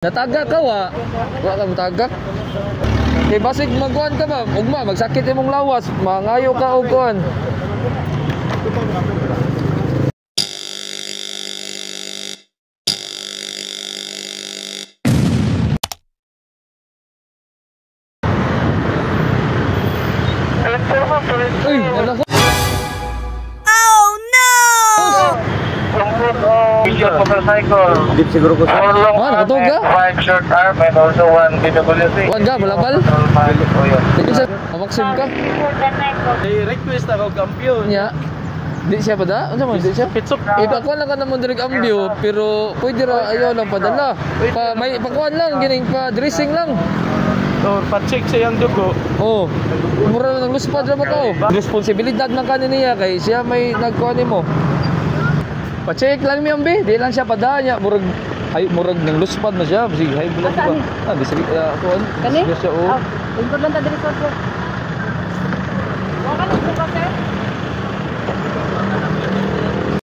Natagak ka wa? Wa ka matagak. Kay basig magkuan ka ba? Ugma magsakit imong lawas, mangayo ka og kuan. Uy, ano ko? Oh no! Picture motorcycle. Deep siguro ko sa. Nakatog ka? 5 short arm and also 1 PWC. Kuan ka, balabal? Sige sa, mamaksim ka. Request ako kampiyon. Nya. Di siya pa da? Ano mo, di siya? Pitsok. Ipakuan lang ka naman direct ambyo, pero pwede ra ayaw lang padala. May pakuan lang, gining pa dressing lang. So, pa-check sa iyang dugo. Oh, mura na ng luspad ra ba ka? Responsibilidad man kanin niya kay siya may nagkuan nimo. Pa-check lang mi ambi, di lang siya pada niya murag ng luspad na siya. Sige, hay bulan ba? Ah, bisig kuan. Kani? Siya oh. Lingkod lang ta diri sa